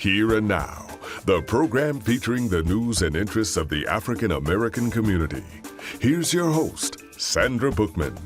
Here and Now, the program featuring the news and interests of the African American community. Here's your host, Sandra Bookman.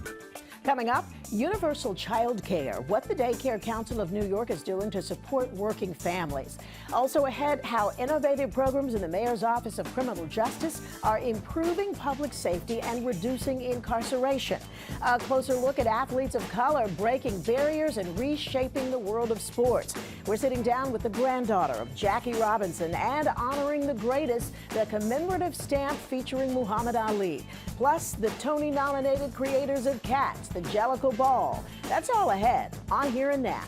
Coming up, universal childcare, what the Daycare Council of New York is doing to support working families. Also ahead, how innovative programs in the Mayor's Office of Criminal Justice are improving public safety and reducing incarceration. A closer look at athletes of color breaking barriers and reshaping the world of sports. We're sitting down with the granddaughter of Jackie Robinson and honoring the greatest, the commemorative stamp featuring Muhammad Ali. Plus, the Tony-nominated creators of Cats, the Jellicle Ball. That's all ahead on Here and Now.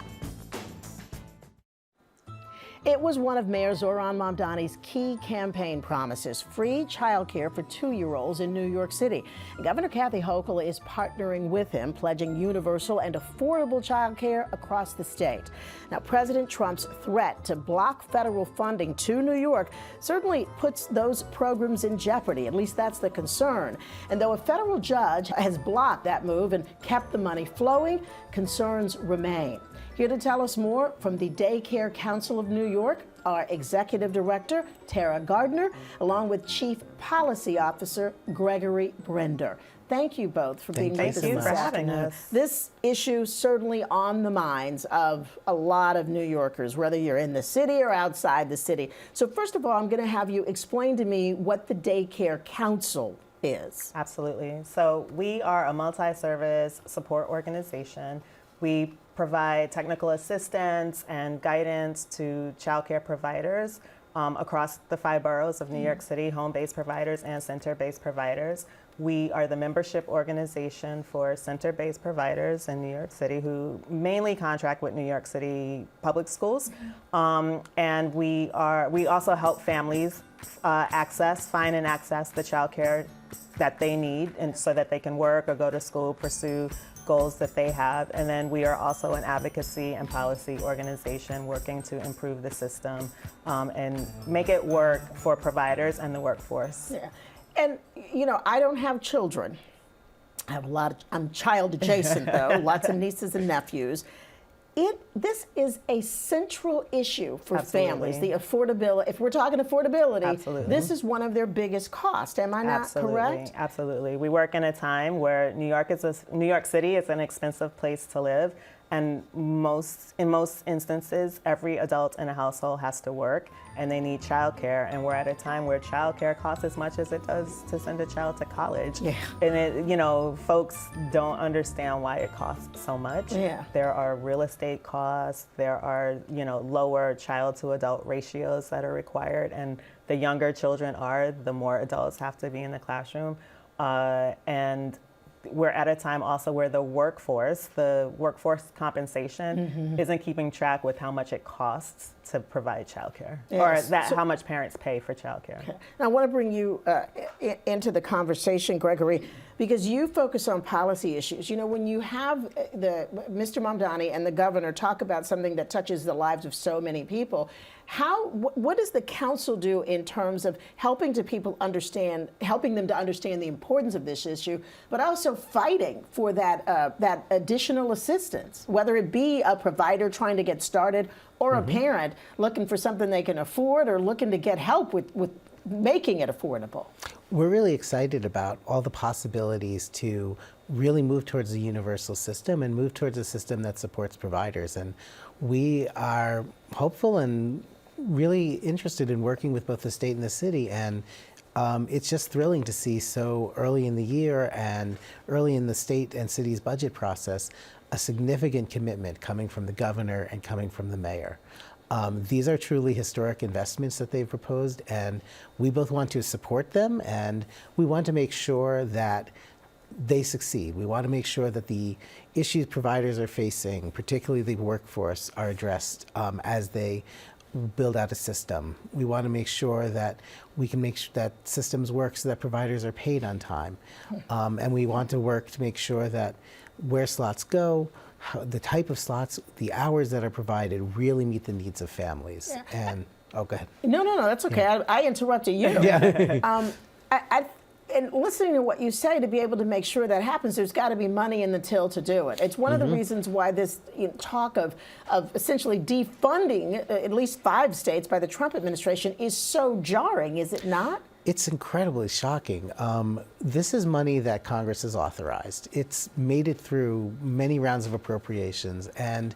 It was one of Mayor Zohran Mamdani's key campaign promises, free childcare for 2-year-olds in New York City. Governor Kathy Hochul is partnering with him, pledging universal and affordable childcare across the state. Now, President Trump's threat to block federal funding to New York certainly puts those programs in jeopardy. At least that's the concern. And though a federal judge has blocked that move and kept the money flowing, concerns remain. Here to tell us more from the Daycare Council of New York, our Executive Director, Tara Gardner, along with Chief Policy Officer, Gregory Brender. Thank you both for being with us this afternoon. This issue certainly on the minds of a lot of New Yorkers, whether you're in the city or outside the city. So first of all, I'm going to have you explain to me what the Daycare Council is. Absolutely. So we are a multi-service support organization. We provide technical assistance and guidance to childcare providers across the 5 boroughs of New York City, home-based providers and center-based providers. We are the membership organization for center-based providers in New York City who mainly contract with New York City public schools. And we also help families find and access the childcare that they need, and so that they can work or go to school, pursue goals that they have. And then we are also an advocacy and policy organization working to improve the system and make it work for providers and the workforce. Yeah. And, you know, I don't have children. I have I'm child adjacent though, lots of nieces and nephews. This is a central issue for families, the affordability. If we're talking affordability, this is one of their biggest costs. Am I not correct? Absolutely. We work in a time where New York City is an expensive place to live, and in most instances, every adult in a household has to work, and they need childcare. And we're at a time where childcare costs as much as it does to send a child to college. Yeah. And folks don't understand why it costs so much. Yeah. There are real estate costs. There are, lower child to adult ratios that are required. And the younger children are, the more adults have to be in the classroom. And we're at a time also where the workforce compensation isn't keeping track with how much it costs to provide childcare, or how much parents pay for childcare. Okay. Now, I want to bring you into the conversation, Gregory, because you focus on policy issues. You know, when you have Mr. Mamdani and the governor talk about something that touches the lives of so many people, what does the council do in terms of helping them to understand the importance of this issue, but also fighting for that additional assistance, whether it be a provider trying to get started or a parent looking for something they can afford or looking to get help with making it affordable? We're really excited about all the possibilities to really move towards a universal system and move towards a system that supports providers. And we are hopeful and really interested in working with both the state and the city. And it's just thrilling to see so early in the year and early in the state and city's budget process a significant commitment coming from the governor and coming from the mayor. These are truly historic investments that they've proposed, and we both want to support them, and we want to make sure that they succeed. We want to make sure that the issues providers are facing, particularly the workforce, are addressed as they build out a system. We want to make sure that we can make sure that systems work so that providers are paid on time. And we want to work to make sure that where slots go, the type of slots, the hours that are provided really meet the needs of families. Yeah. And, go ahead. No, that's okay. Yeah. I interrupted you. Yeah. and listening to what you say, to be able to make sure that happens, there's got to be money in the till to do it. It's one of the reasons why this talk of essentially defunding at least 5 states by the Trump administration is so jarring, is it not? It's incredibly shocking. This is money that Congress has authorized. It's made it through many rounds of appropriations, and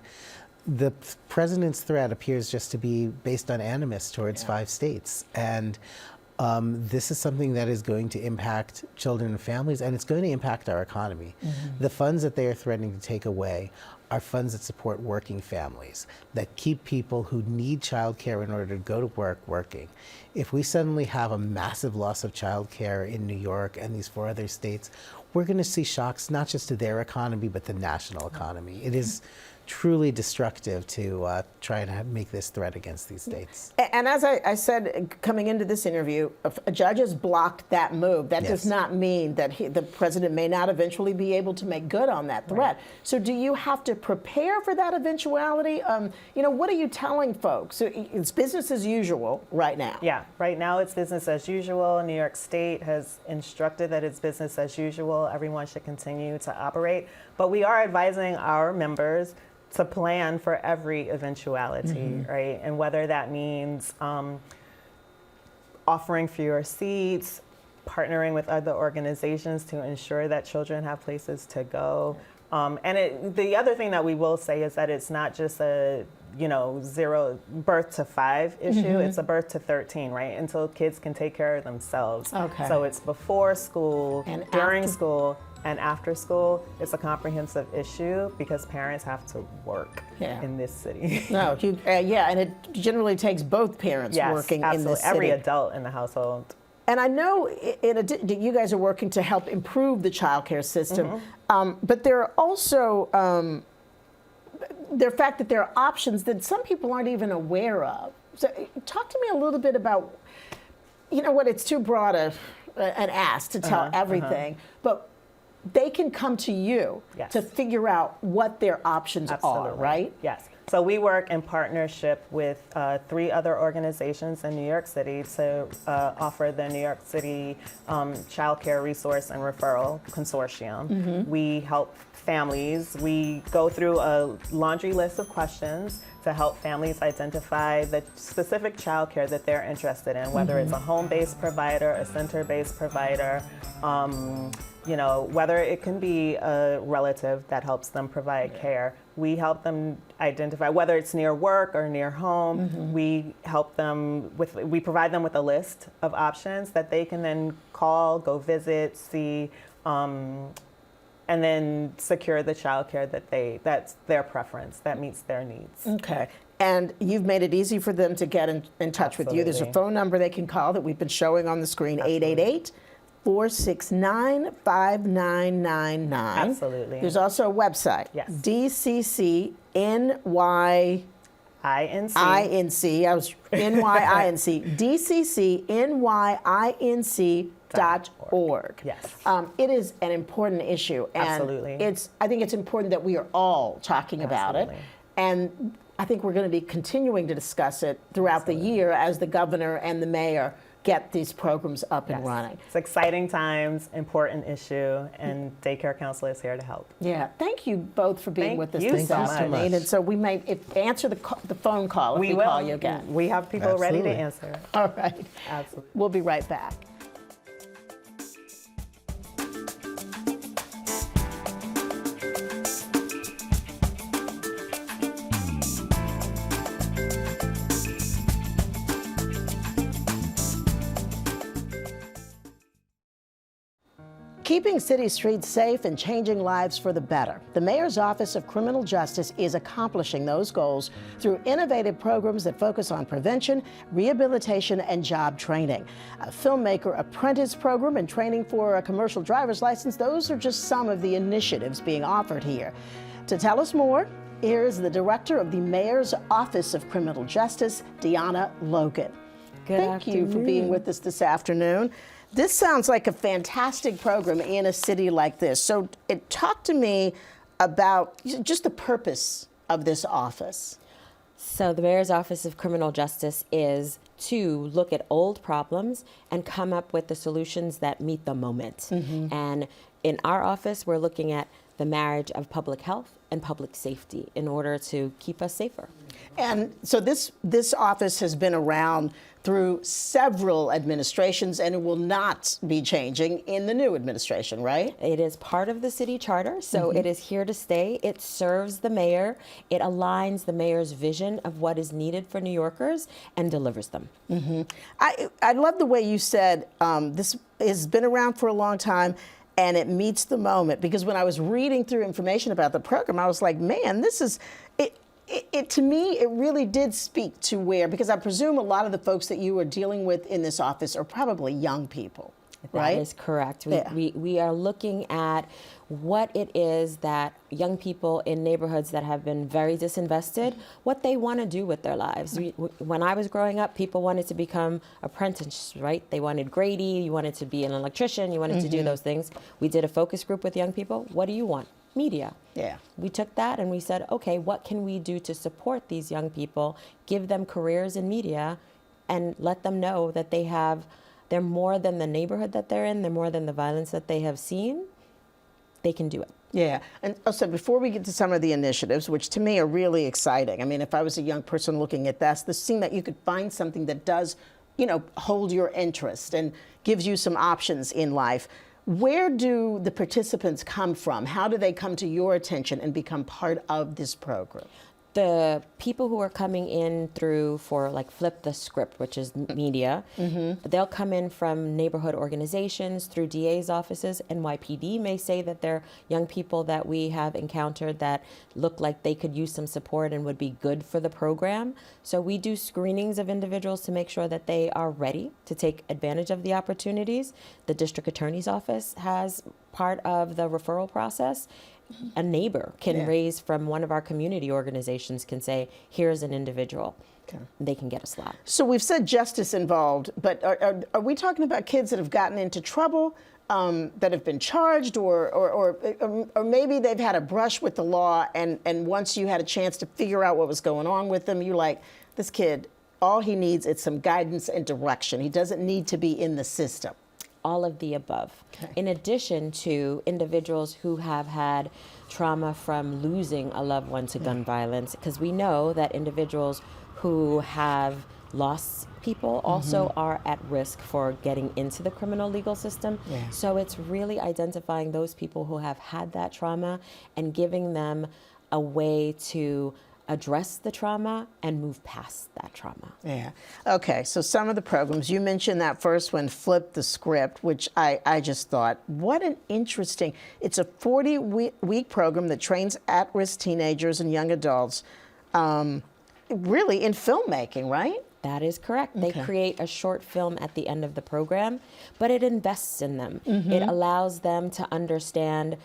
the president's threat appears just to be based on animus towards 5 states. And this is something that is going to impact children and families, and it's going to impact our economy. The funds that they are threatening to take away are funds that support working families, that keep people who need childcare in order to go to work working. If we suddenly have a massive loss of childcare in New York and these 4 other states, we're going to see shocks not just to their economy, but the national economy. It is truly destructive to try and make this threat against these states. And as I said coming into this interview, a judge has blocked that move. That does not mean that the president may not eventually be able to make good on that threat. Right. So do you have to prepare for that eventuality? What are you telling folks? So it's business as usual right now. Yeah, right now it's business as usual. New York State has instructed that it's business as usual. Everyone should continue to operate. But we are advising our members to plan for every eventuality, right? And whether that means offering fewer seats, partnering with other organizations to ensure that children have places to go. The other thing that we will say is that it's not just a 0 birth to 5 issue, it's a birth to 13, right? Until kids can take care of themselves. Okay. So it's before school, and during school, and after school. It's a comprehensive issue because parents have to work in this city. No, and it generally takes both parents working in this city. Every adult in the household. And I know you guys are working to help improve the childcare system, but there are also the fact that there are options that some people aren't even aware of. So talk to me a little bit about, it's too broad an ask to tell everything, but they can come to you to figure out what their options are, right? Yes. So we work in partnership with 3 other organizations in New York City to offer the New York City Child Care Resource and Referral Consortium. We help families. We go through a laundry list of questions to help families identify the specific child care that they're interested in, whether it's a home-based provider, a center-based provider, whether it can be a relative that helps them provide care. We help them identify whether it's near work or near home. We help them we provide them with a list of options that they can then call, go visit, see, and then secure the child care that's their preference, that meets their needs. Okay. And you've made it easy for them to get in touch with you. There's a phone number they can call that we've been showing on the screen, 888-469-5999. Absolutely. There's also a website, DCCNY. INC. I was NYINC. DCCNYINC.org. Yes. It is an important issue. And Absolutely. I think it's important that we are all talking about it. And I think we're going to be continuing to discuss it throughout the year as the governor and the mayor get these programs up and running. It's exciting times, important issue, and Daycare Council is here to help. Yeah, thank you both for being with us this so afternoon. And so we may answer the phone call if we call you again. We have people ready to answer. All right. Absolutely. We'll be right back. Keeping city streets safe and changing lives for the better. The Mayor's Office of Criminal Justice is accomplishing those goals through innovative programs that focus on prevention, rehabilitation, and job training. A filmmaker apprentice program and training for a commercial driver's license, those are just some of the initiatives being offered here. To tell us more, here's the director of the Mayor's Office of Criminal Justice, Deanna Logan. Thank you for being with us this afternoon. This sounds like a fantastic program in a city like this. So talk to me about just the purpose of this office. So the Mayor's Office of Criminal Justice is to look at old problems and come up with the solutions that meet the moment. And in our office, we're looking at the marriage of public health and public safety in order to keep us safer. And so this office has been around through several administrations, and it will not be changing in the new administration, right? It is part of the city charter, so it is here to stay. It serves the mayor. It aligns the mayor's vision of what is needed for New Yorkers and delivers them. I love the way you said this has been around for a long time and it meets the moment, because when I was reading through information about the program, I was like, man, this is it to me, it really did speak to where, because I presume a lot of the folks that you are dealing with in this office are probably young people, right? That is correct. We are looking at what it is that young people in neighborhoods that have been very disinvested, what they want to do with their lives. When I was growing up, people wanted to become apprentices, right? They wanted Grady, you wanted to be an electrician, you wanted to do those things. We did a focus group with young people. What do you want? Media. Yeah. We took that and we said, okay, what can we do to support these young people, give them careers in media, and let them know that they're more than the neighborhood that they're in, they're more than the violence that they have seen. They can do it. Yeah. And also, before we get to some of the initiatives, which to me are really exciting, I mean, if I was a young person looking at this seemed that you could find something that does, hold your interest and gives you some options in life. Where do the participants come from? How do they come to your attention and become part of this program? The people who are coming in through for like Flip the Script, which is media, they'll come in from neighborhood organizations, through DA's offices. NYPD may say that they're young people that we have encountered that look like they could use some support and would be good for the program. So we do screenings of individuals to make sure that they are ready to take advantage of the opportunities. The district attorney's office has part of the referral process. A neighbor can raise from one of our community organizations, can say, here's an individual. Okay. They can get a slot. So we've said justice involved, but are we talking about kids that have gotten into trouble, that have been charged, or maybe they've had a brush with the law, and once you had a chance to figure out what was going on with them, you're like, this kid, all he needs is some guidance and direction. He doesn't need to be in the system. All of the above. Okay. In addition to individuals who have had trauma from losing a loved one to gun violence, because we know that individuals who have lost people also are at risk for getting into the criminal legal system. Yeah. So it's really identifying those people who have had that trauma and giving them a way to address the trauma and move past that trauma. Yeah. Okay, so some of the programs, you mentioned that first one, Flip the Script, which I just thought, what an interesting, it's a 40-week program that trains at-risk teenagers and young adults, really in filmmaking, right? That is correct. They create a short film at the end of the program, but it invests in them. It allows them to understand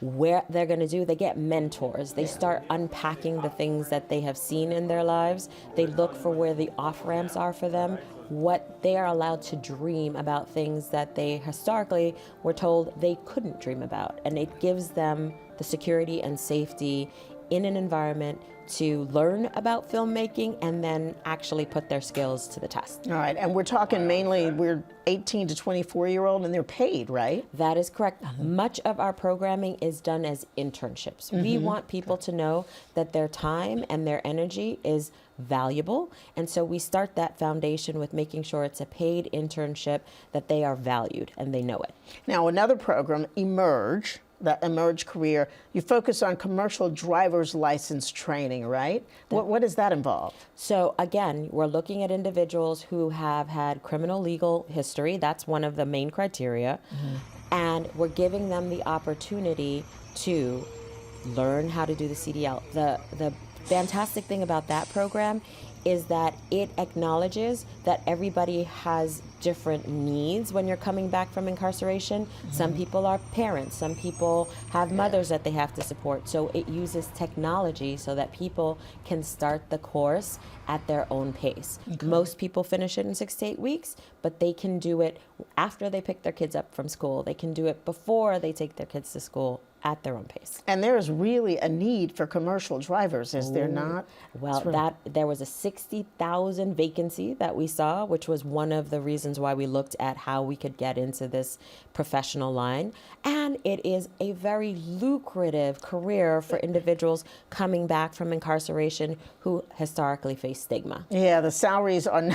where they're going to do. They get mentors. They start unpacking the things that they have seen in their lives. They look for where the off-ramps are for them, what they are allowed to dream about, things that they historically were told they couldn't dream about. And it gives them the security and safety in an environment to learn about filmmaking and then actually put their skills to the test. All right, and we're talking mainly, we're 18 to 24-year-old, and they're paid, right? That is correct. Much of our programming is done as internships. We want people to know that their time and their energy is valuable, and so we start that foundation with making sure it's a paid internship, that they are valued and they know it. Now, another program, Emerge, that Emerge career, you focus on commercial driver's license training, right? What does that involve? So again, we're looking at individuals who have had criminal legal history. That's one of the main criteria. And we're giving them the opportunity to learn how to do the CDL. The fantastic thing about that program is that it acknowledges that everybody has different needs when you're coming back from incarceration. Some people are parents, some people have mothers that they have to support. So it uses technology so that people can start the course at their own pace. Most people finish it in 6 to 8 weeks, but they can do it after they pick their kids up from school. They can do it before they take their kids to school, at their own pace. And there is really a need for commercial drivers, is there not? Well, there was a 60,000 vacancy that we saw, which was one of the reasons why we looked at how we could get into this professional line. And it is a very lucrative career for individuals coming back from incarceration who historically face stigma. Yeah, the salaries are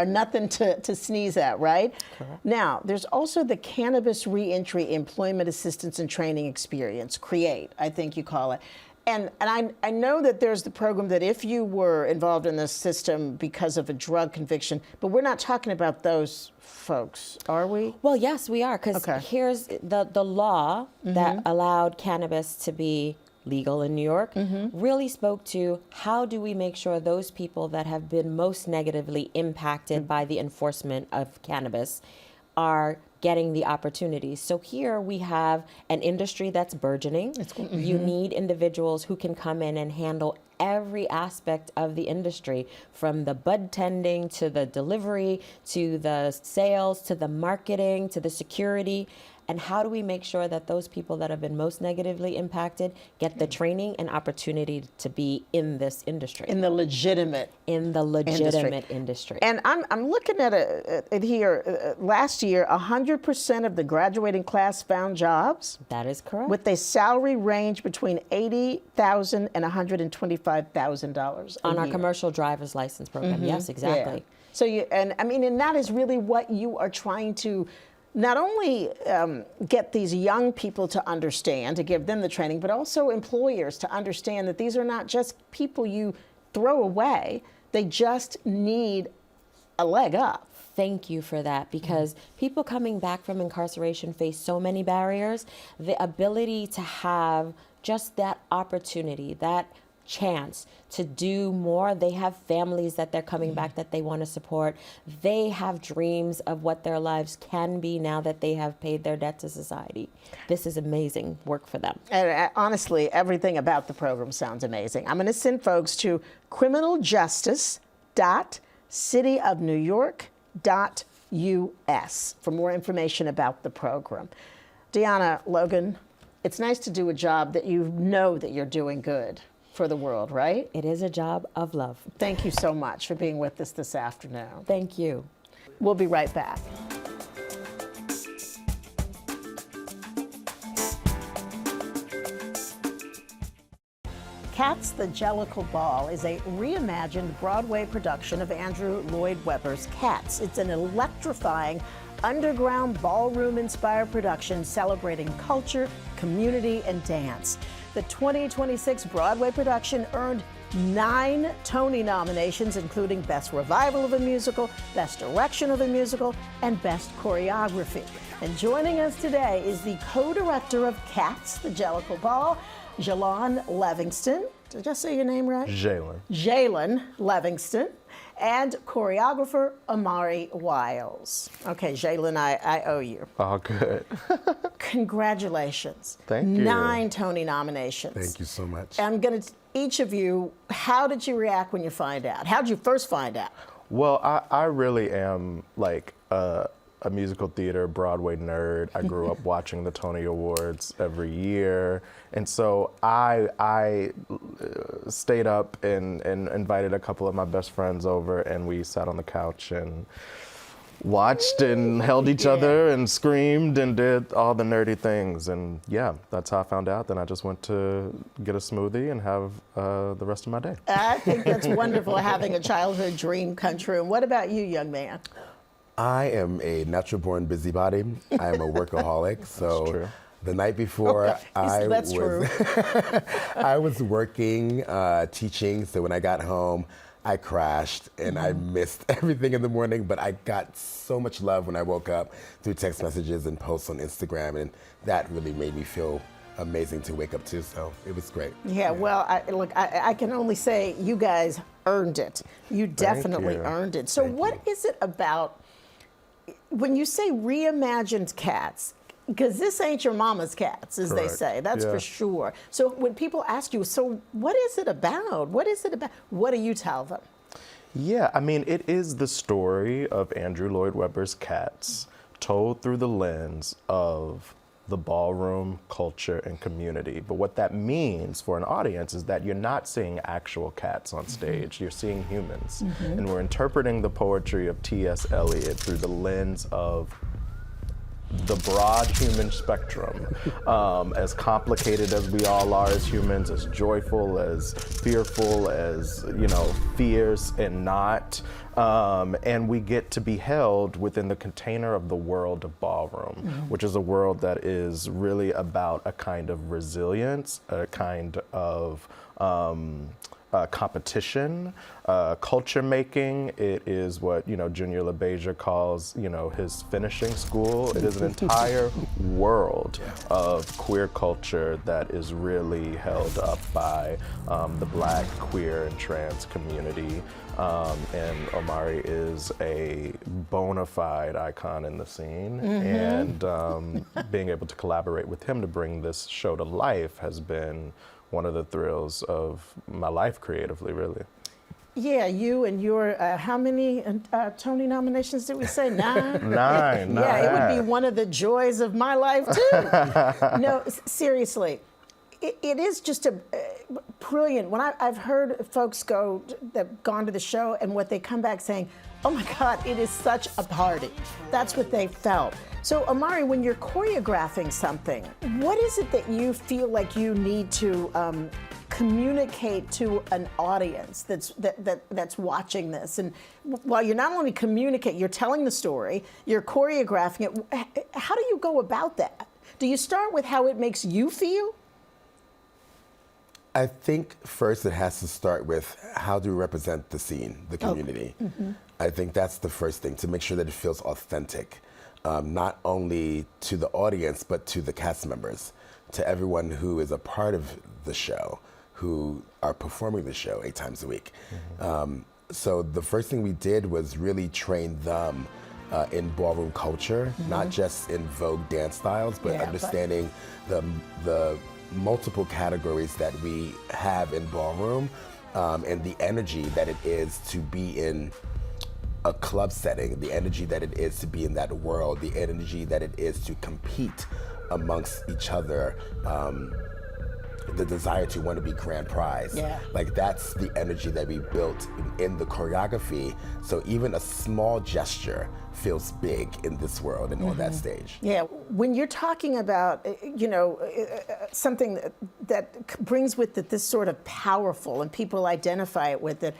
nothing to sneeze at, right? Correct. Now, there's also the Cannabis Reentry Employment Assistance and Training Experience, CREATE, I think you call it. And I know that there's the program that if you were involved in this system because of a drug conviction, but we're not talking about those folks, are we? Well, yes, we are, because here's the law that allowed cannabis to be legal in New York really spoke to how do we make sure those people that have been most negatively impacted by the enforcement of cannabis are getting the opportunities. So here we have an industry that's burgeoning. You need individuals who can come in and handle every aspect of the industry, from the bud tending to the delivery to the sales to the marketing to the security. And how do we make sure that those people that have been most negatively impacted get the training and opportunity to be in this industry? In the legitimate industry. And I'm looking at it here. Last year, 100% of the graduating class found jobs. That is correct. With a salary range between $80,000 and $125,000 on our commercial driver's license program. Yes, exactly. Yeah. So and that is really what you are trying to not only get these young people to understand, to give them the training, but also employers to understand that these are not just people you throw away. They just need a leg up. Thank you for that, because people coming back from incarceration face so many barriers. The ability to have just that opportunity, that chance to do more. They have families that they're coming back that they want to support. They have dreams of what their lives can be now that they have paid their debt to society. This is amazing work for them. And honestly, everything about the program sounds amazing. I'm going to send folks to criminaljustice.cityofnewyork.us for more information about the program. Deanna, Logan, it's nice to do a job that you know that you're doing good for the world, right? It is a job of love. Thank you so much for being with us this afternoon. Thank you. We'll be right back. Cats, the Jellicle Ball is a reimagined Broadway production of Andrew Lloyd Webber's Cats. It's an electrifying underground ballroom-inspired production celebrating culture, community, and dance. The 2026 Broadway production earned 9 Tony nominations, including Best Revival of a Musical, Best Direction of a Musical, and Best Choreography. And joining us today is the co-director of Cats, the Jellicle Ball, Jalon Livingston. Did I say your name right? Jalen Livingston. And choreographer Amari Wiles. Okay, Jalen, I owe you. Oh, good. Congratulations. Thank you. 9 Tony nominations. Thank you so much. I'm going to, each of you, how did you react when you find out? How did you first find out? Well, I really am like a musical theater Broadway nerd. I grew up watching the Tony Awards every year. And so I stayed up and invited a couple of my best friends over, and we sat on the couch and watched and held each other and screamed and did all the nerdy things. And yeah, that's how I found out. Then I just went to get a smoothie and have the rest of my day. I think that's wonderful, having a childhood dream come true. And what about you, young man? I am a natural-born busybody. I am a workaholic. So the night before, I was working, teaching. So when I got home, I crashed and I missed everything in the morning. But I got so much love when I woke up through text messages and posts on Instagram, and that really made me feel amazing to wake up to. So it was great. Yeah. Well, I can only say you guys earned it. You definitely earned it. So what is it about? When you say reimagined Cats, because this ain't your mama's Cats, as they say, that's for sure. So when people ask you, so what is it about? What is it about? What do you tell them? Yeah, I mean, it is the story of Andrew Lloyd Webber's Cats told through the lens of the ballroom, culture, and community. But what that means for an audience is that you're not seeing actual cats on stage, you're seeing humans. And we're interpreting the poetry of T.S. Eliot through the lens of the broad human spectrum, as complicated as we all are as humans, as joyful, as fearful, as, fierce and not. And we get to be held within the container of the world of ballroom, which is a world that is really about a kind of resilience, a kind of competition, culture making. It is what Junior LaBeija calls his finishing school. It is an entire world of queer culture that is really held up by the Black, queer, and trans community. And Omari is a bona fide icon in the scene, and being able to collaborate with him to bring this show to life has been one of the thrills of my life creatively, really. Yeah, you and your, how many Tony nominations did we say? 9? 9. Yeah, it would be one of the joys of my life, too. No, seriously, it is just a brilliant. When I've heard folks that've gone to the show and what they come back saying, oh my God, it is such a party. That's what they felt. So Omari, when you're choreographing something, what is it that you feel like you need to communicate to an audience that's watching this? And while you're not only communicating, you're telling the story, you're choreographing it. How do you go about that? Do you start with how it makes you feel? I think first it has to start with how do we represent the scene, the community. I think that's the first thing, to make sure that it feels authentic. Not only to the audience, but to the cast members, to everyone who is a part of the show, who are performing the show 8 times a week. So the first thing we did was really train them in ballroom culture, not just in Vogue dance styles, but understanding the multiple categories that we have in ballroom, and the energy that it is to be in a club setting, the energy that it is to be in that world, the energy that it is to compete amongst each other, the desire to want to be grand prize. Like, that's the energy that we built in the choreography. So even a small gesture feels big in this world and on that stage. Yeah, when you're talking about, something that brings with it this sort of powerful, and people identify it with it,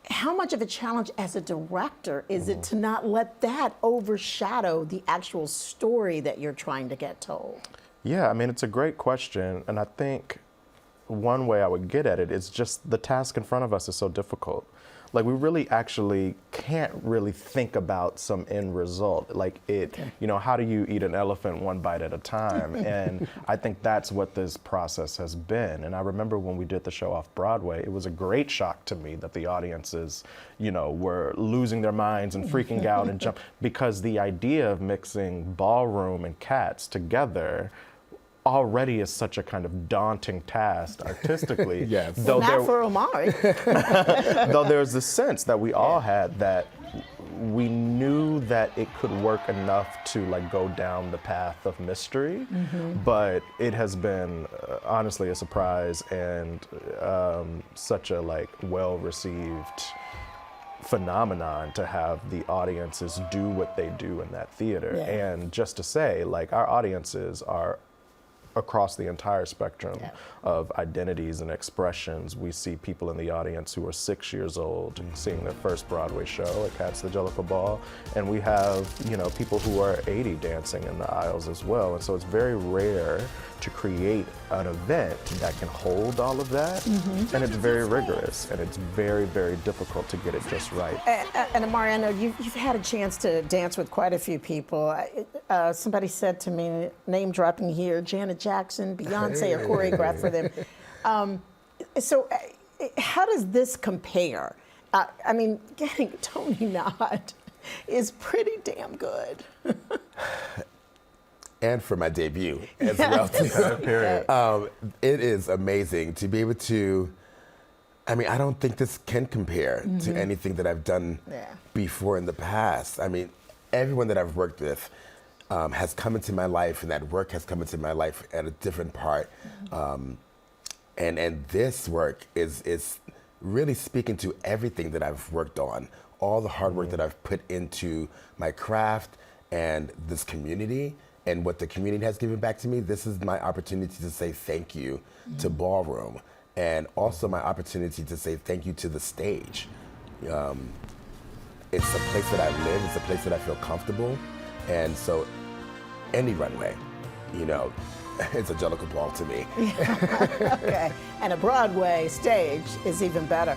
how much of a challenge as a director is it to not let that overshadow the actual story that you're trying to get told? Yeah, I mean, it's a great question. And I think one way I would get at it is just the task in front of us is so difficult. Like, we really actually can't really think about some end result. Like, how do you eat an elephant one bite at a time? And I think that's what this process has been. And I remember when we did the show off Broadway, it was a great shock to me that the audiences, were losing their minds and freaking out and because the idea of mixing ballroom and cats together already is such a kind of daunting task artistically. Though not for Omari. Though there's this sense that we all had that we knew that it could work enough to go down the path of mystery, but it has been honestly a surprise and such a well-received phenomenon to have the audiences do what they do in that theater. And just to say, our audiences are across the entire spectrum of identities and expressions. We see people in the audience who are 6 years old seeing their first Broadway show at Cats the Jellicle Ball, and we have people who are 80 dancing in the aisles as well. And so it's very rare to create an event that can hold all of that, and it's very rigorous, and it's very, very difficult to get it just right. And Omari, I know you've had a chance to dance with quite a few people. Somebody said to me, name dropping here, Janet Jackson, Beyonce are choreographed for them. So how does this compare? I mean, getting a Tony nod is pretty damn good. And for my debut as well. It is amazing to be able to, I mean, I don't think this can compare to anything that I've done before in the past. I mean, everyone that I've worked with, has come into my life, and that work has come into my life at a different part. And this work is really speaking to everything that I've worked on, all the hard work that I've put into my craft and this community, and what the community has given back to me. This is my opportunity to say thank you to Ballroom, and also my opportunity to say thank you to the stage. It's a place that I live, it's a place that I feel comfortable, and so any runway, it's a Jellicle ball to me. Okay, and a Broadway stage is even better.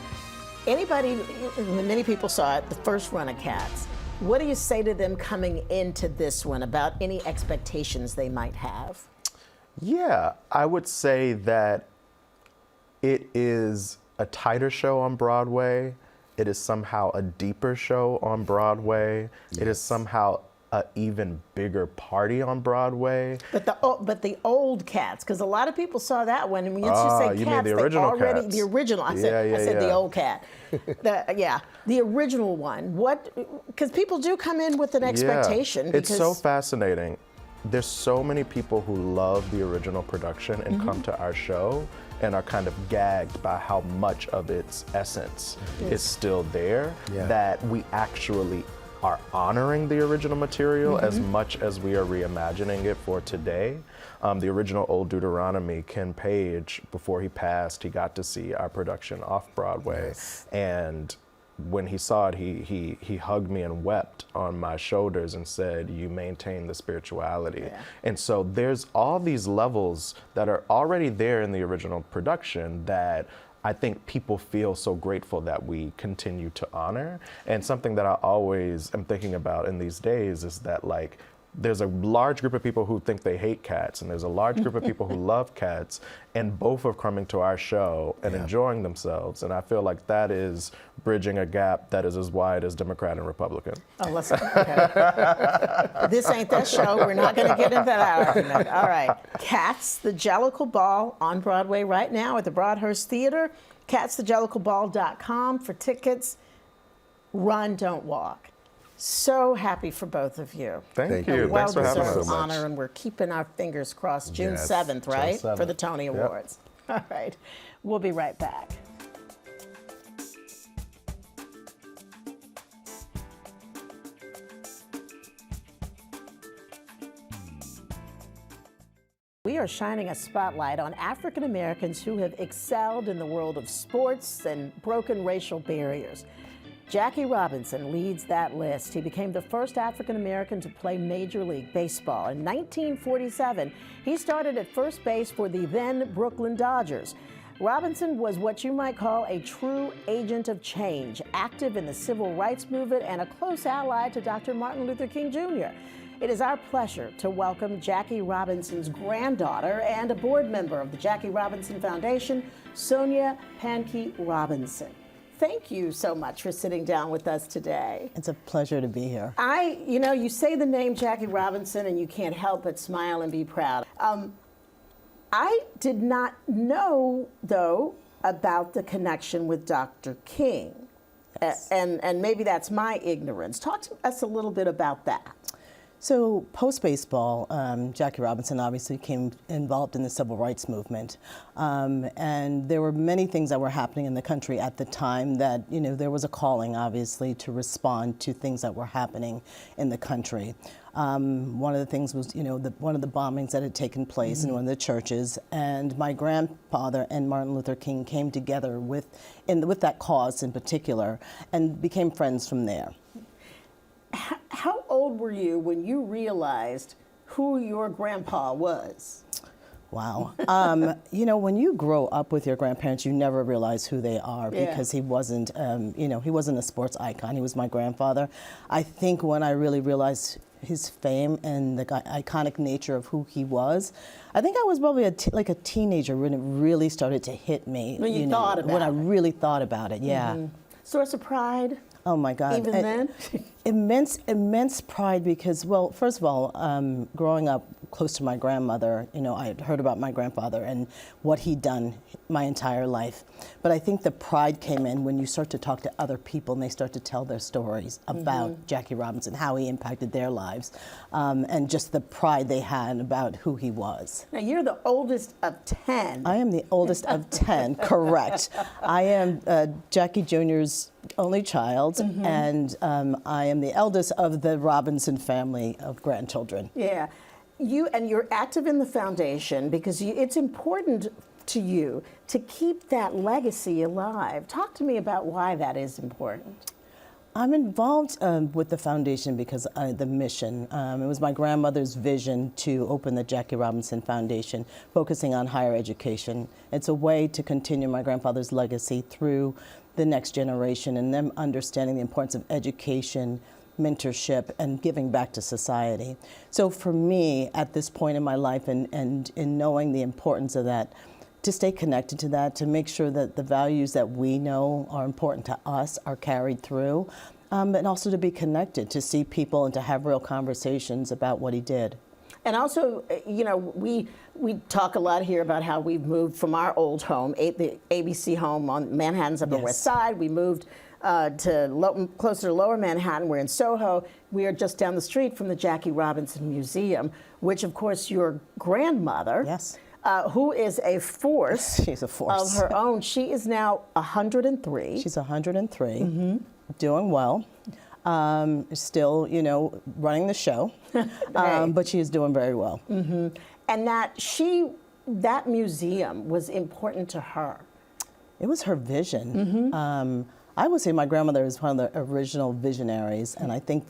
Many people saw it, the first run of Cats. What do you say to them coming into this one about any expectations they might have? Yeah, I would say that it is a tighter show on Broadway. It is somehow a deeper show on Broadway. Yes. It is somehow an even bigger party on Broadway. But the old Cats, because a lot of people saw that one, and when you say Cats, you mean the original Cats? The original. I said the old Cat. The original one. Because people do come in with an expectation. Yeah. It's so fascinating. There's so many people who love the original production and come to our show and are kind of gagged by how much of its essence is still there, that we actually are honoring the original material as much as we are reimagining it for today. The original Old Deuteronomy, Ken Page, before he passed, he got to see our production off Broadway. And when he saw it, he hugged me and wept on my shoulders and said, "You maintain the spirituality." And so there's all these levels that are already there in the original production that I think people feel so grateful that we continue to honor. And something that I always am thinking about in these days is that, like, there's a large group of people who think they hate Cats, and there's a large group of people who love Cats, and both are coming to our show and enjoying themselves. And I feel like that is bridging a gap that is as wide as Democrat and Republican. Oh, listen, okay. This ain't that show. We're not going to get into that argument. All right. Cats, the Jellicle Ball on Broadway right now at the Broadhurst Theater. CatsTheJellicleBall.com for tickets. Run, don't walk. So happy for both of you. Thank you. Thanks for having us. Well-deserved honor, and we're keeping our fingers crossed. June 7th, right? June 7th. For the Tony Awards. All right. We'll be right back. We are shining a spotlight on African Americans who have excelled in the world of sports and broken racial barriers. Jackie Robinson leads that list. He became the first African American to play Major League Baseball. In 1947, he started at first base for the then Brooklyn Dodgers. Robinson was what you might call a true agent of change, active in the civil rights movement and a close ally to Dr. Martin Luther King Jr. It is our pleasure to welcome Jackie Robinson's granddaughter and a board member of the Jackie Robinson Foundation, Sonia Pankey Robinson. Thank you so much for sitting down with us today. It's a pleasure to be here. You say the name Jackie Robinson and you can't help but smile and be proud. I did not know, though, about the connection with Dr. King. Yes. And maybe that's my ignorance. Talk to us a little bit about that. So post-baseball, Jackie Robinson obviously became involved in the civil rights movement. And there were many things that were happening in the country at the time that, there was a calling, obviously, to respond to things that were happening in the country. One of the things was, one of the bombings that had taken place in one of the churches. And my grandfather and Martin Luther King came together with that cause in particular and became friends from there. How old were you when you realized who your grandpa was? Wow. When you grow up with your grandparents, you never realize who they are because he wasn't, he wasn't a sports icon. He was my grandfather. I think when I really realized his fame and the iconic nature of who he was, I think I was probably like a teenager when it really started to hit me. When you thought about it. When I really thought about it, yeah. Mm-hmm. Source of pride? Oh my God. Even then? Immense pride because, well, first of all, growing up close to my grandmother, I had heard about my grandfather and what he'd done my entire life. But I think the pride came in when you start to talk to other people and they start to tell their stories about Jackie Robinson, how he impacted their lives, and just the pride they had about who he was. Now, you're the oldest of 10. I am the oldest of 10, correct. I am Jackie Jr.'s only child, and I am the eldest of the Robinson family of grandchildren. Yeah. You're active in the foundation because it's important to you to keep that legacy alive. Talk to me about why that is important. I'm involved with the foundation because the mission. It was my grandmother's vision to open the Jackie Robinson Foundation, focusing on higher education. It's a way to continue my grandfather's legacy through the next generation and them understanding the importance of education, mentorship, and giving back to society. So for me, at this point in my life and in knowing the importance of that, to stay connected to that, to make sure that the values that we know are important to us are carried through, and also to be connected, to see people and to have real conversations about what he did. And also, we talk a lot here about how we've moved from our old home, the ABC home on Manhattan's Upper West Side. We moved closer to Lower Manhattan. We're in Soho. We are just down the street from the Jackie Robinson Museum, which, of course, your grandmother, who is a force, she's a force of her own. She is now 103. She's 103, doing well. Still, running the show, but she is doing very well. And that museum was important to her. It was her vision. I would say my grandmother is one of the original visionaries, and I think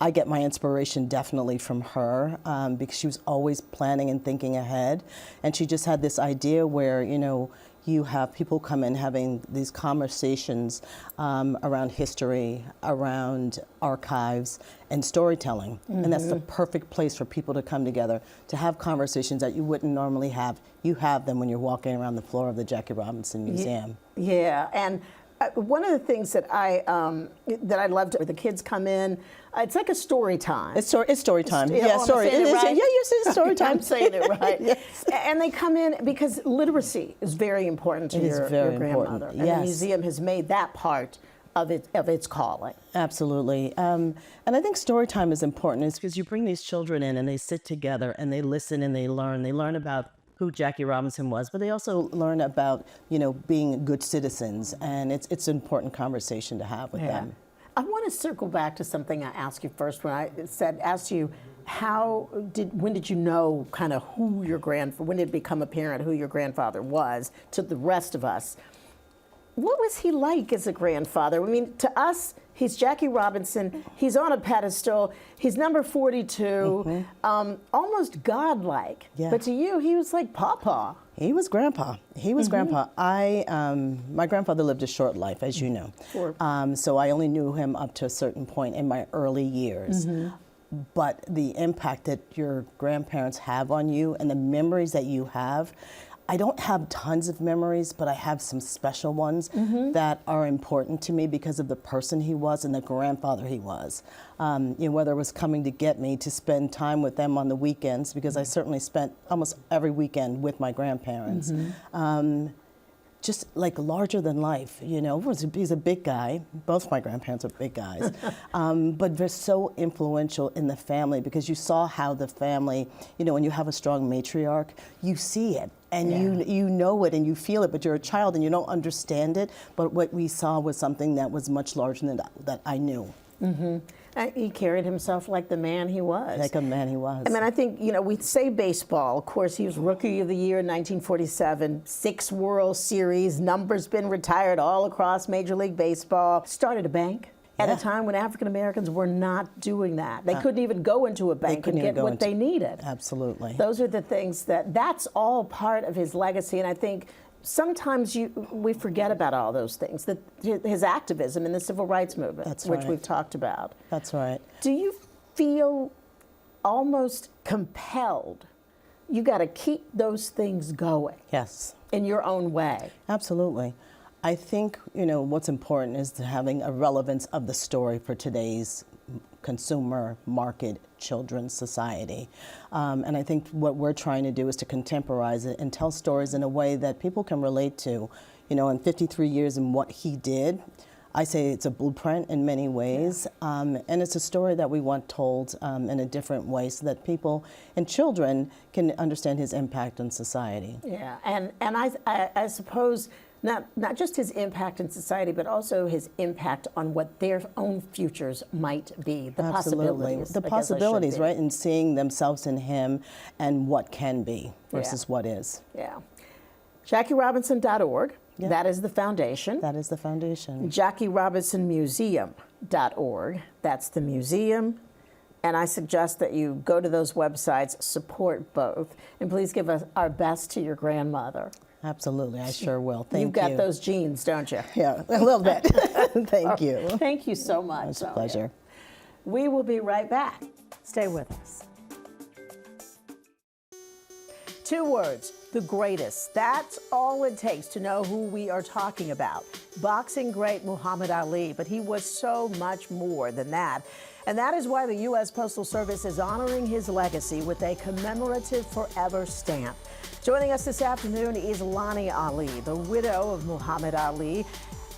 I get my inspiration definitely from her because she was always planning and thinking ahead, and she just had this idea where, you have people come in having these conversations around history, around archives, and storytelling. And that's the perfect place for people to come together, to have conversations that you wouldn't normally have. You have them when you're walking around the floor of the Jackie Robinson Museum. Yeah, and one of the things that I loved, the kids come in, it's like a story time. It's story time. Yeah, story. It is, right? Yeah, it's story time. I'm saying it right. Yes. And they come in because literacy is very important to your grandmother. And the museum has made that part of its calling. Absolutely. And I think story time is important. It's because you bring these children in and they sit together and they listen and they learn. They learn about who Jackie Robinson was, but they also learn about, being good citizens, and it's an important conversation to have with them. I want to circle back to something I asked you first when I asked you, when did you know kind of when did it become apparent who your grandfather was to the rest of us? What was he like as a grandfather? I mean, to us, he's Jackie Robinson. He's on a pedestal. He's number 42, almost godlike. Yeah. But to you, he was like Papa. He was Grandpa. He was Grandpa. My grandfather lived a short life, as you know. Sure. So I only knew him up to a certain point in my early years. But the impact that your grandparents have on you and the memories that you have, I don't have tons of memories, but I have some special ones that are important to me because of the person he was and the grandfather he was. Whether it was coming to get me to spend time with them on the weekends, because I certainly spent almost every weekend with my grandparents. Just like larger than life, he's a big guy. Both my grandparents are big guys. But they're so influential in the family because you saw how the family, when you have a strong matriarch, you see it. And you know it and you feel it, but you're a child and you don't understand it. But what we saw was something that was much larger than that I knew. He carried himself like the man he was. Like a man he was. I mean, I think, we say baseball. Of course, he was Rookie of the Year in 1947, 6 World Series, numbers been retired all across Major League Baseball. Started a bank at a time when African Americans were not doing that. They couldn't even go into a bank and get what they needed. Absolutely. Those are the things that's all part of his legacy. And I think sometimes we forget about all those things, that his activism in the civil rights movement, which we've talked about. That's right. Do you feel almost compelled? You got to keep those things going. Yes. In your own way. Absolutely. I think, what's important is having a relevance of the story for today's consumer market children's society. And I think what we're trying to do is to contemporize it and tell stories in a way that people can relate to. You know, in 53 years and what he did, I say it's a blueprint in many ways, and it's a story that we want told in a different way so that people and children can understand his impact on society. Yeah, and I suppose not just his impact in society, but also his impact on what their own futures might be, the possibilities. The possibilities, right, and seeing themselves in him and what can be versus what is. Yeah. JackieRobinson.org. Yeah. That is the foundation. That is the foundation. JackieRobinsonMuseum.org. That's the museum. And I suggest that you go to those websites, support both, and please give us our best to your grandmother. Absolutely, I sure will. Thank you. You've got those genes, don't you? Yeah, a little bit. Thank you. Thank you so much. It's a pleasure. We will be right back. Stay with us. 2 words, the greatest. That's all it takes to know who we are talking about. Boxing great Muhammad Ali, but he was so much more than that. And that is why the U.S. Postal Service is honoring his legacy with a commemorative forever stamp. Joining us this afternoon is Lonnie Ali, the widow of Muhammad Ali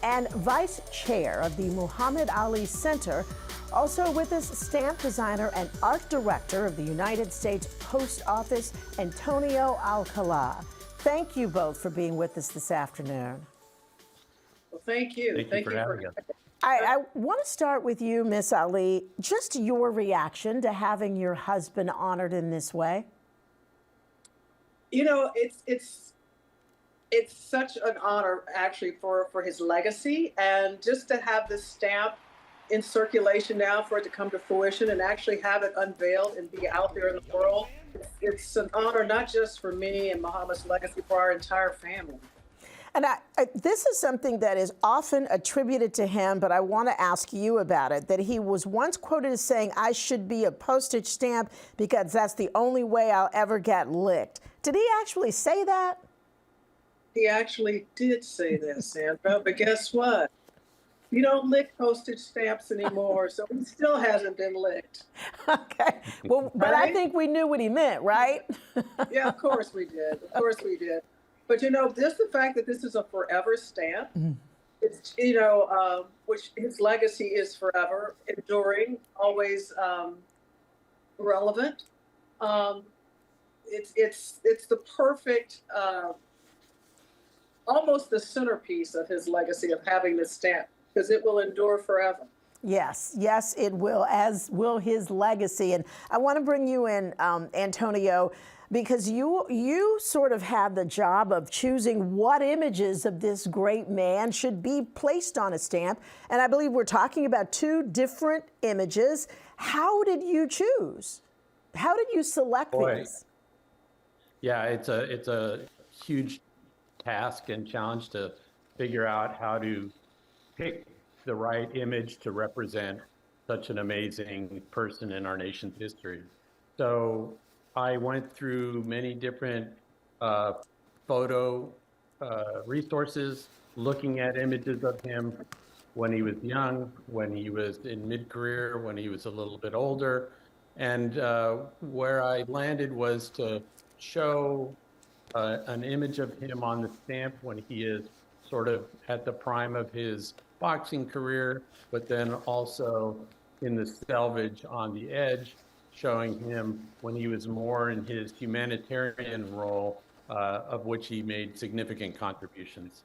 and vice chair of the Muhammad Ali Center. Also with us, stamp designer and art director of the United States Post Office, Antonio Alcala. Thank you both for being with us this afternoon. Well, thank you. Thank you for having us. I want to start with you, Miss Ali. Just your reaction to having your husband honored in this way. You know, it's such an honor actually for his legacy, and just to have this stamp in circulation now, for it to come to fruition and actually have it unveiled and be out there in the world. It's an honor not just for me and Muhammad's legacy, for our entire family. And this is something that is often attributed to him, but I want to ask you about it, that he was once quoted as saying, "I should be a postage stamp because that's the only way I'll ever get licked." Did he actually say that? He actually did say that, Sandra, but guess what? You don't lick postage stamps anymore, so he still hasn't been licked. Okay, well, but Right? I think we knew what he meant, right? Yeah, of course we did. Of course we did. But you know, just the fact that this is a forever stamp, it's, you know, which his legacy is forever, enduring, always relevant. It's the perfect, almost the centerpiece of his legacy of having this stamp, because it will endure forever. Yes, yes, it will, as will his legacy. And I want to bring you in, Antonio, because you sort of had the job of choosing what images of this great man should be placed on a stamp. And I believe we're talking about 2 different images. How did you choose? How did you select these? Yeah, it's a huge task and challenge to figure out how to pick the right image to represent such an amazing person in our nation's history. So I went through many different photo resources, looking at images of him when he was young, when he was in mid-career, when he was a little bit older. And where I landed was to show an image of him on the stamp when he is sort of at the prime of his boxing career, but then also in the selvage on the edge, showing him when he was more in his humanitarian role, of which he made significant contributions.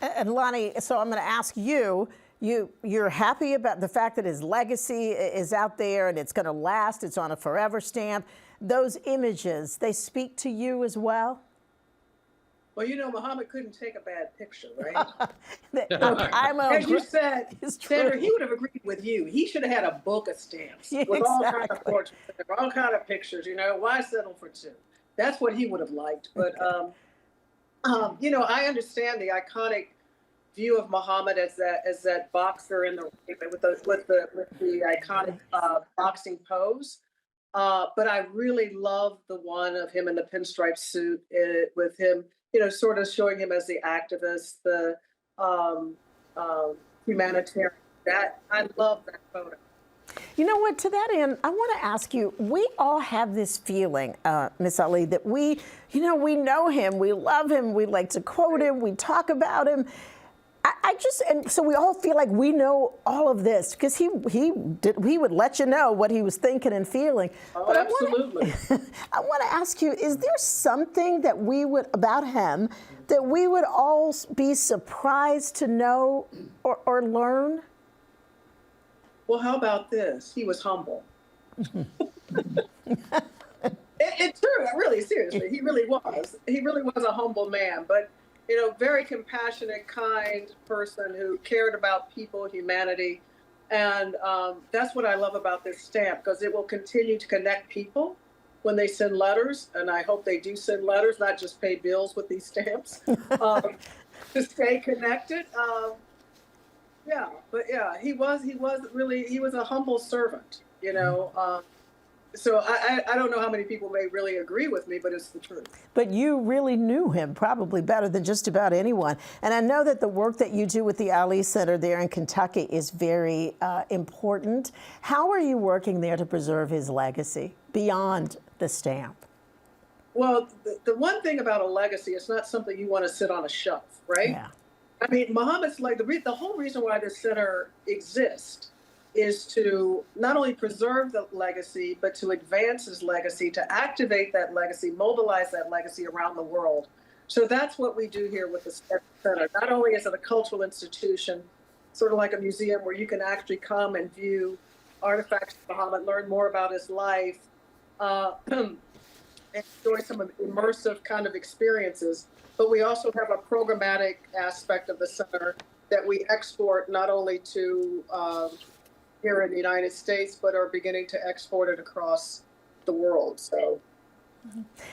And Lonnie, so I'm going to ask you, you're happy about the fact that his legacy is out there and it's going to last, it's on a forever stamp. Those images, they speak to you as well? Well, you know, Muhammad couldn't take a bad picture, right? As you said, Sandra, he would have agreed with you. He should have had a book of stamps with all kind of portraits, all kind of pictures, you know. Why settle for 2? That's what he would have liked. But, you know, I understand the iconic view of Muhammad as that boxer in the with the iconic boxing pose. But I really love the one of him in the pinstripe suit with him, you know, sort of showing him as the activist, the humanitarian. That I love that photo. You know what, to that end, I want to ask you, we all have this feeling, Miss Ali, that we know him, we love him, we like to quote him, we talk about him. And so we all feel like we know all of this because he would let you know what he was thinking and feeling. Oh, but absolutely. I want to ask you, is there something that about him that we would all be surprised to know or learn? Well, how about this? He was humble. It's true, really, seriously. He really was. He really was a humble man, but very compassionate, kind person who cared about people, humanity. And that's what I love about this stamp, because it will continue to connect people when they send letters. And I hope they do send letters, not just pay bills with these stamps, to stay connected. He was a humble servant, So I don't know how many people may really agree with me, but it's the truth. But you really knew him probably better than just about anyone. And I know that the work that you do with the Ali Center there in Kentucky is very important. How are you working there to preserve his legacy beyond the stamp? Well, the one thing about a legacy, it's not something you want to sit on a shelf, right? Yeah. I mean, Muhammad's the whole reason why this center exists is to not only preserve the legacy, but to advance his legacy, to activate that legacy, mobilize that legacy around the world. So that's what we do here with the center. Not only is it a cultural institution, sort of like a museum where you can actually come and view artifacts of Muhammad, learn more about his life, enjoy some immersive kind of experiences, but we also have a programmatic aspect of the center that we export not only to here in the United States, but are beginning to export it across the world. So,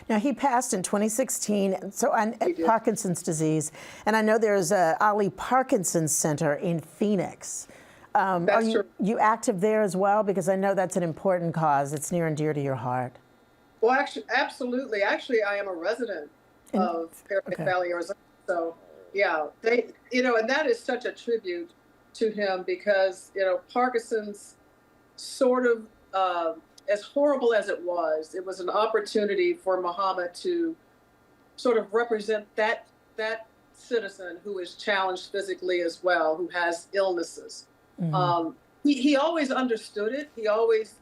now he passed in 2016. So on Parkinson's disease, and I know there's a Ali Parkinson's Center in Phoenix. Are you active there as well? Because I know that's an important cause. It's near and dear to your heart. Well, actually, absolutely. Actually, I am a resident of Fairfax Valley, Arizona. So, yeah, and that is such a tribute to him because, Parkinson's sort of, as horrible as it was an opportunity for Muhammad to sort of represent that citizen who is challenged physically as well, who has illnesses. Mm-hmm. He always understood it. He always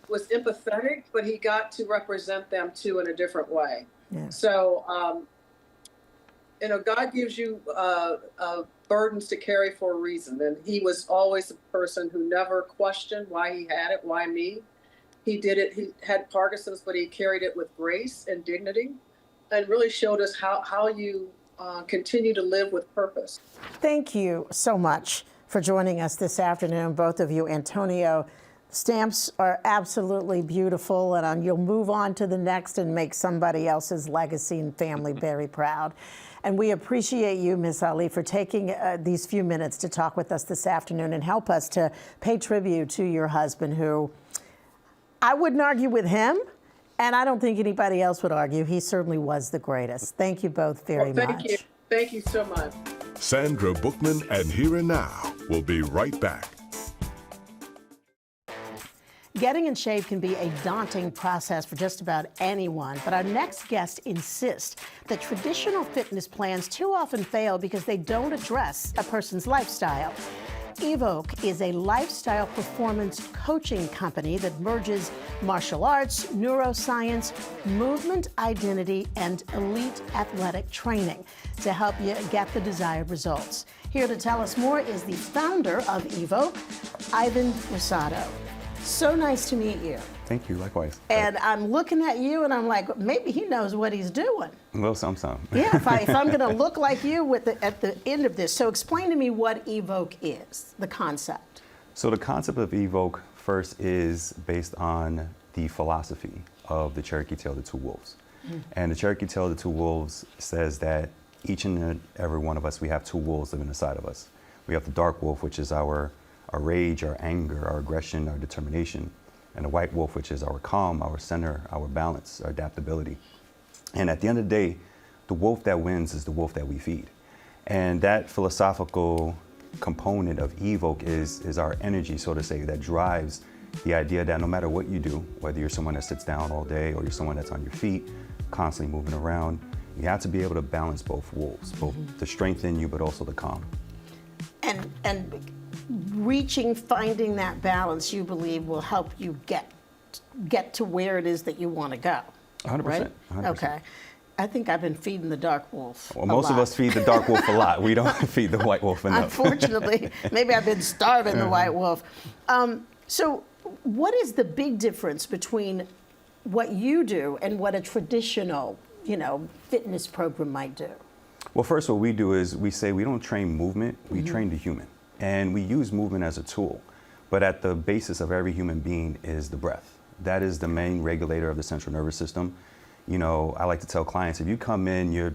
was empathetic, but he got to represent them too in a different way. Yeah. So, God gives you burdens to carry for a reason. And he was always a person who never questioned why he had it, why me. He did it. He had Parkinson's, but he carried it with grace and dignity and really showed us how you continue to live with purpose. Thank you so much for joining us this afternoon, both of you. Antonio, stamps are absolutely beautiful, and you'll move on to the next and make somebody else's legacy and family very proud. And we appreciate you, Ms. Ali, for taking these few minutes to talk with us this afternoon and help us to pay tribute to your husband, who I wouldn't argue with him, and I don't think anybody else would argue. He certainly was the greatest. Thank you both very much. Thank you. Thank you so much. Sandra Bookman and Here and Now will be right back. Getting in shape can be a daunting process for just about anyone, but our next guest insists that traditional fitness plans too often fail because they don't address a person's lifestyle. Evoke is a lifestyle performance coaching company that merges martial arts, neuroscience, movement identity, and elite athletic training to help you get the desired results. Here to tell us more is the founder of Evoke, Ivan Rosado. So nice to meet you. Thank you, likewise. And I'm looking at you and I'm like, maybe he knows what he's doing. Well, some. Yeah, if I'm going to look like you at the end of this. So explain to me what Evoke is, the concept. So the concept of Evoke first is based on the philosophy of the Cherokee Tale of the Two Wolves. Mm. And the Cherokee Tale of the Two Wolves says that each and every one of us, we have two wolves living inside of us. We have the dark wolf, which is our rage, our anger, our aggression, our determination, and the white wolf, which is our calm, our center, our balance, our adaptability. And at the end of the day, the wolf that wins is the wolf that we feed. And that philosophical component of Evoke is our energy, so to say, that drives the idea that no matter what you do, whether you're someone that sits down all day or you're someone that's on your feet, constantly moving around, you have to be able to balance both wolves, both the strength in you, but also the calm. And finding that balance, you believe, will help you get to where it is that you want to go. 100%. Right? 100%. Okay. I think I've been feeding the dark wolf. Well, most of us feed the dark wolf a lot. We don't feed the white wolf enough. Unfortunately, maybe I've been starving the white wolf. So what is the big difference between what you do and what a traditional, fitness program might do? Well, first, what we do is we say we don't train movement, we train the human. And we use movement as a tool. But at the basis of every human being is the breath. That is the main regulator of the central nervous system. I like to tell clients, if you come in, your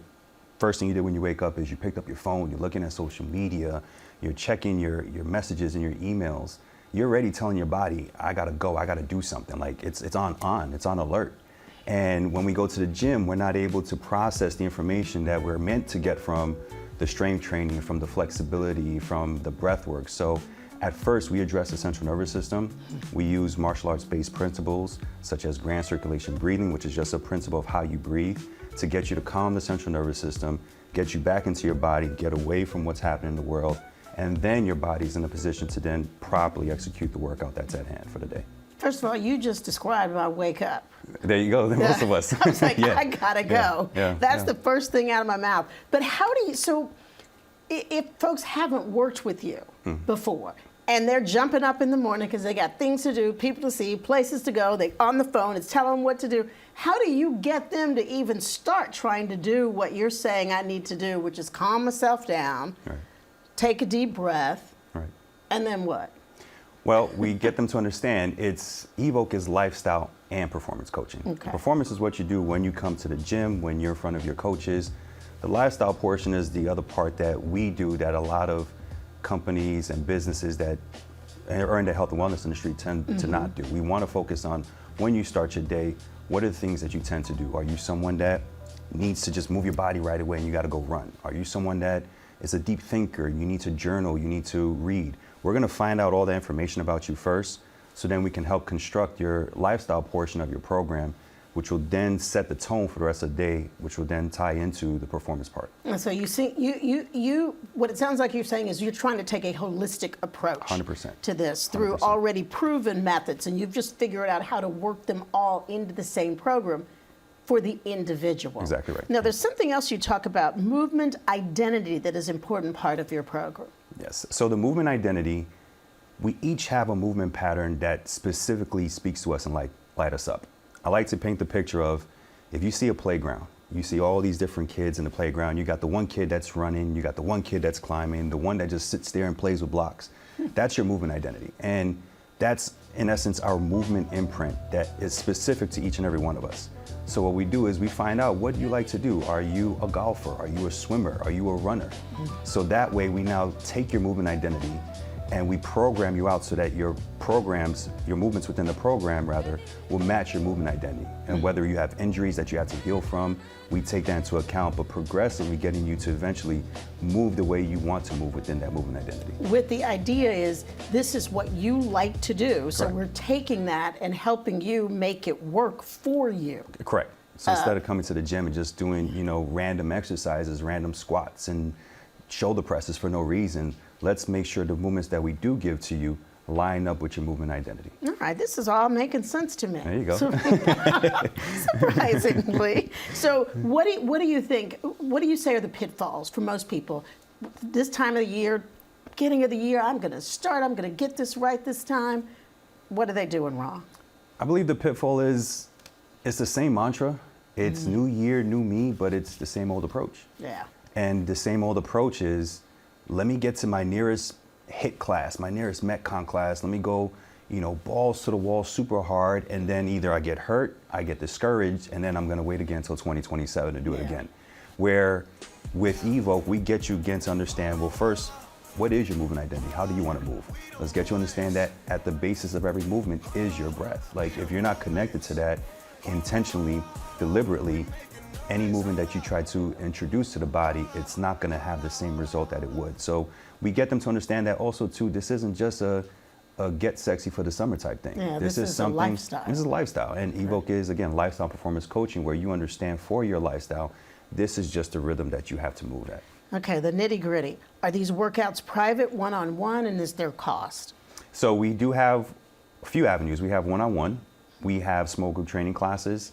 first thing you did when you wake up is you picked up your phone, you're looking at social media, you're checking your messages and your emails, you're already telling your body, I gotta go, I gotta do something. Like it's on, it's on alert. And when we go to the gym, we're not able to process the information that we're meant to get from the strength training, from the flexibility, from the breath work. So at first, we address the central nervous system. We use martial arts-based principles, such as grand circulation breathing, which is just a principle of how you breathe, to get you to calm the central nervous system, get you back into your body, get away from what's happening in the world, and then your body's in a position to then properly execute the workout that's at hand for the day. First of all, you just described my wake up. There you go, most of us. I was like, I gotta go. That's the first thing out of my mouth. But how do you, so if folks haven't worked with you before, and they're jumping up in the morning because they got things to do, people to see, places to go, they're on the phone, it's telling them what to do, how do you get them to even start trying to do what you're saying I need to do, which is calm myself down, take a deep breath, and then what? Well, we get them to understand Evoke is lifestyle and performance coaching. Okay. Performance is what you do when you come to the gym, when you're in front of your coaches. The lifestyle portion is the other part that we do that a lot of companies and businesses that are in the health and wellness industry tend to not do. We want to focus on when you start your day, what are the things that you tend to do? Are you someone that needs to just move your body right away and you got to go run? Are you someone that is a deep thinker? You need to journal, you need to read. We're going to find out all the information about you first, so then we can help construct your lifestyle portion of your program, which will then set the tone for the rest of the day, which will then tie into the performance part. And so you see, you what it sounds like you're saying is you're trying to take a holistic approach 100%. to this through 100%. already proven methods, and you've just figured out how to work them all into the same program for the individual. Exactly right. Now, there's something else you talk about, movement identity, that is an important part of your program. Yes, so the movement identity, we each have a movement pattern that specifically speaks to us and light us up. I like to paint the picture of, if you see a playground, you see all these different kids in the playground, you got the one kid that's running, you got the one kid that's climbing, the one that just sits there and plays with blocks. That's your movement identity. And that's, in essence, our movement imprint that is specific to each and every one of us. So what we do is we find out, what do you like to do? Are you a golfer? Are you a swimmer? Are you a runner? So that way we now take your movement identity and we program you out so that your movements within the program will match your movement identity. And whether you have injuries that you have to heal from, we take that into account, but progressively getting you to eventually move the way you want to move within that movement identity. With the idea is, this is what you like to do, so Correct. we're taking that and helping you make it work for you. Correct. So instead of coming to the gym and just doing, random exercises, random squats and shoulder presses for no reason, let's make sure the movements that we do give to you line up with your movement identity. All right, this is all making sense to me. There you go. Surprisingly. So what do you think, what do you say are the pitfalls for most people? This time of the year, beginning of the year, I'm going to get this right this time. What are they doing wrong? I believe the pitfall is, it's the same mantra. It's new year, new me, but it's the same old approach. Yeah. And the same old approach is, let me get to my nearest HIIT class, my nearest Metcon class. Let me go, balls to the wall super hard. And then either I get hurt, I get discouraged, and then I'm going to wait again until 2027 to do it again. Where with Evoke, we get you again to understand, well, first, what is your movement identity? How do you want to move? Let's get you to understand that at the basis of every movement is your breath. Like, if you're not connected to that intentionally, deliberately, any movement that you try to introduce to the body, it's not going to have the same result that it would. So we get them to understand that also too, this isn't just a a get sexy for the summer type thing. Yeah, this is a something, lifestyle. This is a lifestyle. And Evoke is, again, lifestyle performance coaching, where you understand for your lifestyle, this is just a rhythm that you have to move at. Okay, the nitty gritty. Are these workouts private, one-on-one, and is there cost? So we do have a few avenues. We have one-on-one, we have small group training classes,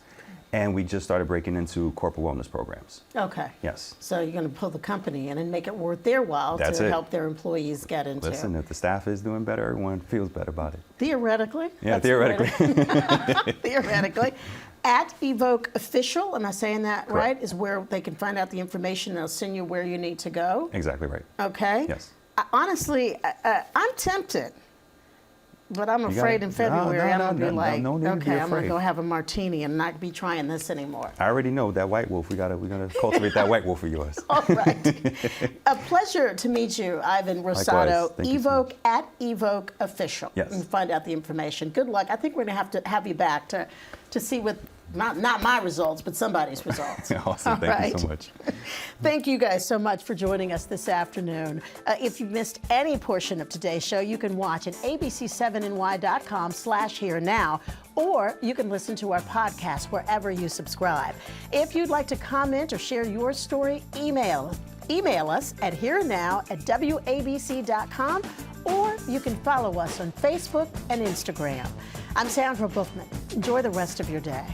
and we just started breaking into corporate wellness programs. Okay. Yes. So you're going to pull the company in and make it worth their while That's to it. help their employees get into. Listen, if the staff is doing better, everyone feels better about it. Theoretically. Yeah, That's the way theoretically. theoretically. At Evoke Official, am I saying that Correct. right? Is where they can find out the information. They'll send you where you need to go. Exactly right. Okay. Yes. Honestly, I'm tempted. But I'm afraid in February I'm going to be like, no need to be okay, I'm going to afraid. go have a martini and not be trying this anymore. I already know that white wolf. We're gonna cultivate that white wolf of yours. All right. A pleasure to meet you, Ivan Rosado. Likewise. Thank you so Evoke at Evoke Official. Yes. And find out the information. Good luck. I think we're going to have you back to see what, not my results, but somebody's results. Awesome. Thank you so much. Thank you guys so much for joining us this afternoon. If you missed any portion of today's show, you can watch at abc7ny.com/herenow, or you can listen to our podcast wherever you subscribe. If you'd like to comment or share your story, email us at herenow@wabc.com, or you can follow us on Facebook and Instagram. I'm Sandra Bookman. Enjoy the rest of your day.